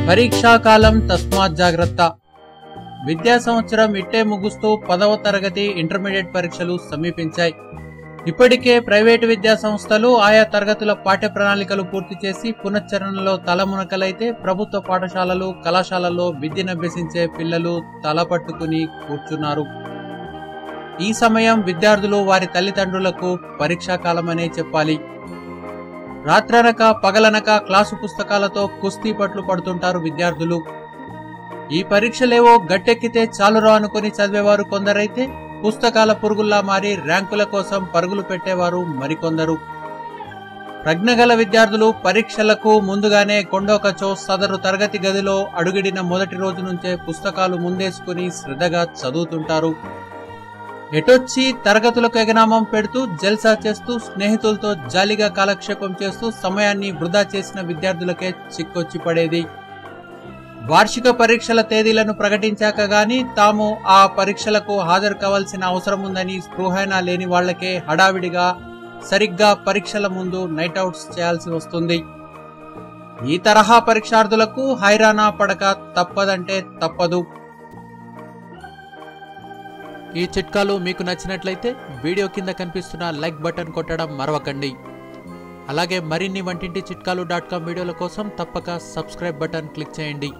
పరీక్షాకాలం తస్మాత్ జాగ్రత్త. విద్యా సంవత్సరం ఇట్టే ముగుస్తూ 10వ తరగతి ఇంటర్మీడియట్ పరీక్షలు సమీపించాయి. ఇప్పటికే ప్రైవేటు విద్యా సంస్థలు ఆయా తరగతుల పాఠ్య ప్రణాళికలు పూర్తి చేసి పునశ్చరణలో తలమునకలైతే ప్రభుత్వ పాఠశాలలు కళాశాలల్లో విద్యనభ్యసించే పిల్లలు తలపట్టుకుని కూర్చున్నారు. ఈ సమయం విద్యార్థులు వారి తల్లిదండ్రులకు పరీక్షాకాలమనే చెప్పాలి. రాత్రనక పగలనక క్లాసు పుస్తకాలతో కుస్తీ పట్లు పడుతుంటారు విద్యార్థులు. ఈ పరీక్షలేవో గట్టెక్కితే చాలురా అనుకుని చదివేవారు కొందరైతే పుస్తకాల పురుగుల్లా మారి ర్యాంకుల కోసం పరుగులు పెట్టేవారు మరికొందరు. ప్రజ్ఞగల విద్యార్థులు పరీక్షలకు ముందుగానే కొండోకచో సదరు తరగతి గదిలో అడుగిడిన మొదటి రోజు నుంచే పుస్తకాలు ముందేసుకుని శ్రద్ధగా చదువుతుంటారు. ఎటొచ్చి తరగతులకు ఎగనామం పెడుతూ జల్సా చేస్తూ స్నేహితులతో జాలీగా కాలక్షేపం చేస్తూ సమయాన్ని వృధా చేసిన విద్యార్థులకే చిక్కొచ్చి పడేది. వార్షిక పరీక్షల తేదీలను ప్రకటించాక గాని తాము ఆ పరీక్షలకు హాజరు కావాల్సిన అవసరం ఉందని స్పృహైనా లేని వాళ్లకే హడావిడిగా సరిగ్గా పరీక్షల ముందు నైట్అవుట్స్ చేయాల్సి వస్తుంది. ఈ తరహా పరీక్షార్థులకు హైరానా పడక తప్పదంటే తప్పదు. ఈ చిట్కాలు మీకు నచ్చినట్లయితే వీడియో కింద కనిపిస్తున్న లైక్ బటన్ కొట్టడం మరవకండి. అలాగే మరిన్ని వంటింటి చిట్కాలు.com వీడియోల కోసం తప్పక సబ్స్క్రైబ్ బటన్ క్లిక్ చేయండి.